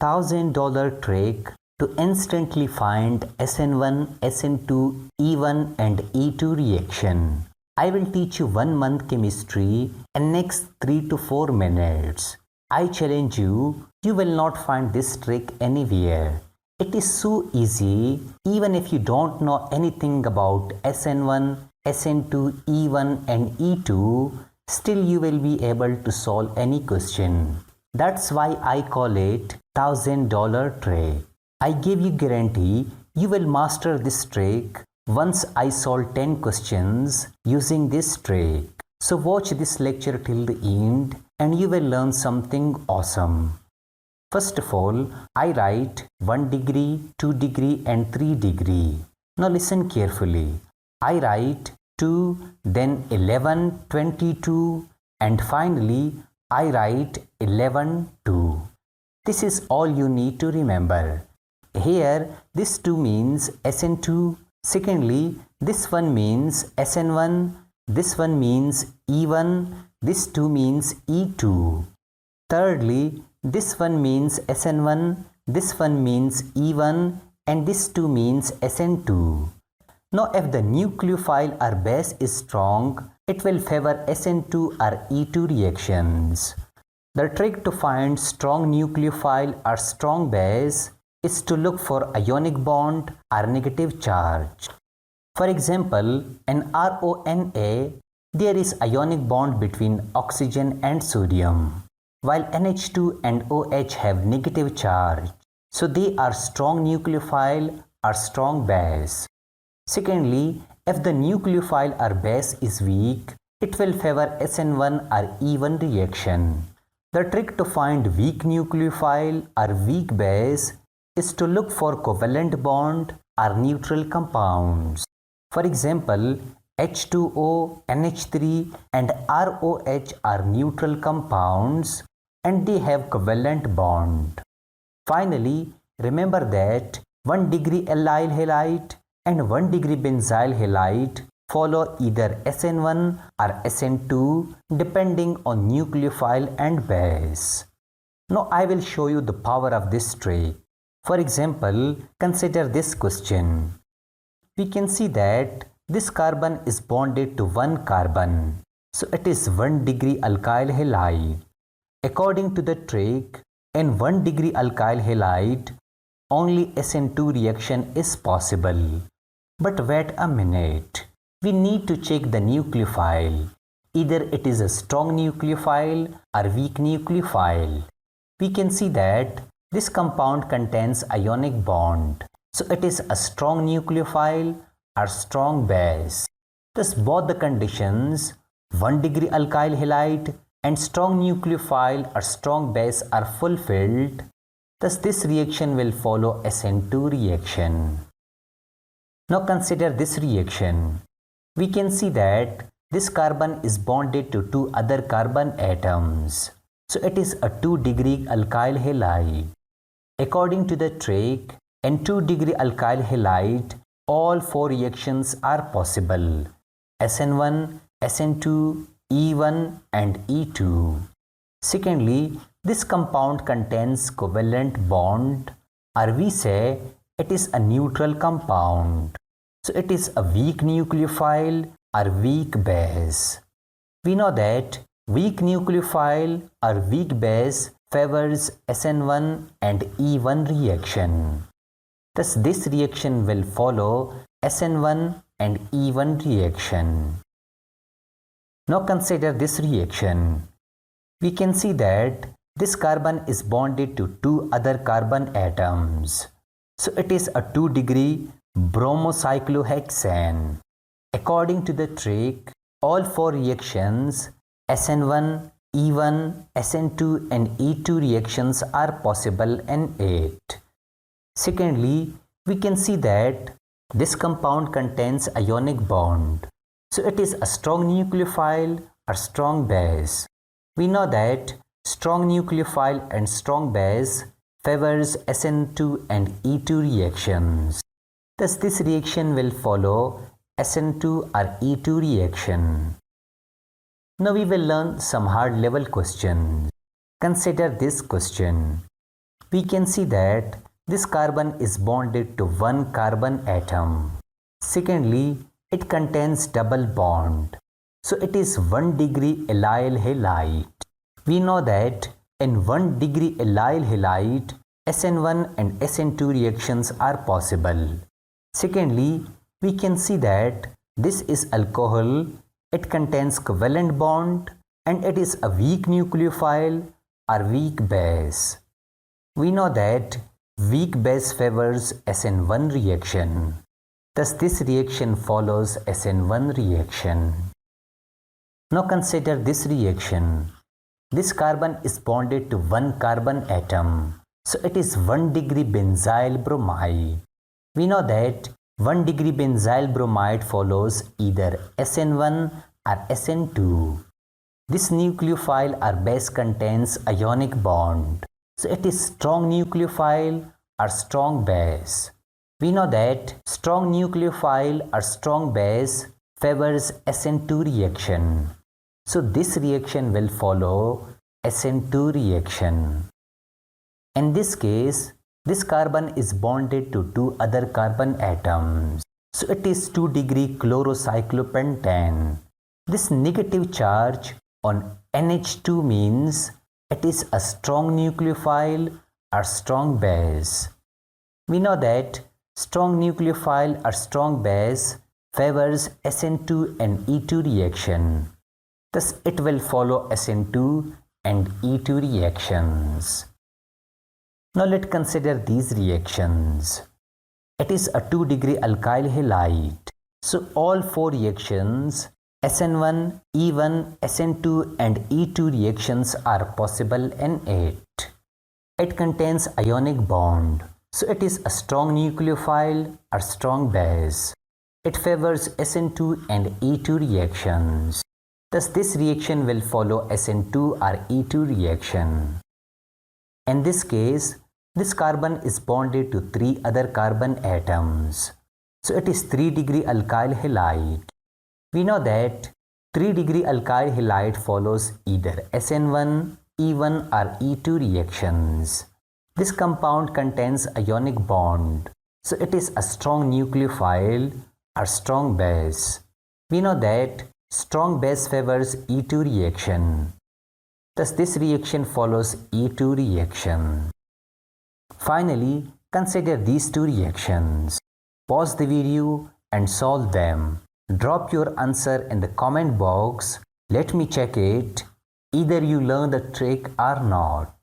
$1,000 trick to instantly find Sn1, Sn2, E1 and E2 reaction. I will teach you 1 month chemistry in next 3 to 4 minutes. I challenge you, you will not find this trick anywhere. It is so easy, even if you don't know anything about Sn1, Sn2, E1 and E2, still you will be able to solve any question. That's why I call it $1,000 trick. I give you guarantee you will master this trick once I solve 10 questions using this trick. So watch this lecture till the end and you will learn something awesome. First of all, I write 1 degree, 2 degree and 3 degree. Now listen carefully. I write 2, then 11, 22 and finally I write 11, 2. This is all you need to remember. Here this 2 means Sn2. Secondly, this one means Sn1. This one means E1. This 2 means E2. Thirdly, this one means Sn1. This one means E1 and this 2 means Sn2. Now if the nucleophile or base is strong, it will favor Sn2 or E2 reactions. The trick to find strong nucleophile or strong base is to look for ionic bond or negative charge. For example, in RONA, there is ionic bond between oxygen and sodium, while NH2 and OH have negative charge, so they are strong nucleophile or strong base. Secondly, if the nucleophile or base is weak, it will favor Sn1 or E1 reaction. The trick to find weak nucleophile or weak base is to look for covalent bond or neutral compounds. For example, H2O, NH3 and ROH are neutral compounds and they have covalent bond. Finally, remember that 1 degree allyl halide and 1 degree benzyl halide follow either Sn1 or Sn2 depending on nucleophile and base. Now I will show you the power of this trick. For example, consider this question. We can see that this carbon is bonded to one carbon, so it is 1 degree alkyl halide. According to the trick, in 1 degree alkyl halide, only Sn2 reaction is possible. But wait a minute, we need to check the nucleophile. Either it is a strong nucleophile or weak nucleophile. We can see that this compound contains ionic bond, so it is a strong nucleophile or strong base. Thus both the conditions 1 degree alkyl halide and strong nucleophile or strong base are fulfilled. Thus this reaction will follow Sn2 reaction. Now consider this reaction. We can see that this carbon is bonded to 2 other carbon atoms. So it is a 2 degree alkyl halide. According to the trick, in 2 degree alkyl halide, all 4 reactions are possible. Sn1, Sn2, E1 and E2. Secondly, this compound contains covalent bond, or we say it is a neutral compound. So it is a weak nucleophile or weak base. We know that weak nucleophile or weak base favors Sn1 and E1 reaction. Thus this reaction will follow Sn1 and E1 reaction. Now consider this reaction. We can see that this carbon is bonded to 2 other carbon atoms. So it is a 2 degree bromocyclohexane. According to the trick, all 4 reactions Sn1, E1, Sn2 and E2 reactions are possible in it. Secondly, we can see that this compound contains ionic bond. So it is a strong nucleophile or strong base. We know that strong nucleophile and strong base favors Sn2 and E2 reactions. Thus this reaction will follow Sn2 or E2 reaction. Now we will learn some hard level questions. Consider this question. we can see that this carbon is bonded to one carbon atom. Secondly, it contains double bond. So it is 1 degree allyl halide. We know that in 1 degree allyl halide, Sn1 and Sn2 reactions are possible. Secondly, we can see that this is alcohol. It contains covalent bond and it is a weak nucleophile or weak base. We know that weak base favors Sn1 reaction. Thus this reaction follows Sn1 reaction. Now consider this reaction. This carbon is bonded to one carbon atom. So it is 1 degree benzyl bromide. We know that 1 degree benzyl bromide follows either Sn1 or Sn2. This nucleophile or base contains ionic bond. So it is strong nucleophile or strong base. We know that strong nucleophile or strong base favors Sn2 reaction. So this reaction will follow Sn2 reaction. In this case, this carbon is bonded to two other carbon atoms. So it is 2 degree chlorocyclopentane. This negative charge on NH2 means it is a strong nucleophile or strong base. We know that strong nucleophile or strong base favors Sn2 and E2 reaction. Thus it will follow Sn2 and E2 reactions. Now let's consider these reactions. It is a 2 degree alkyl halide. So all four reactions Sn1, E1, Sn2 and E2 reactions are possible in it. It contains ionic bond. So it is a strong nucleophile or strong base. It favors Sn2 and E2 reactions. Thus this reaction will follow Sn2 or E2 reaction. In this case, this carbon is bonded to three other carbon atoms. So it is 3 degree alkyl halide. We know that 3 degree alkyl halide follows either Sn1, E1 or E2 reactions. This compound contains ionic bond. So it is a strong nucleophile or strong base. We know that strong base favors E2 reaction. Thus this reaction follows E2 reaction. Finally, consider these two reactions. Pause the video and solve them. Drop your answer in the comment box. Let me check it. Either you learn the trick or not.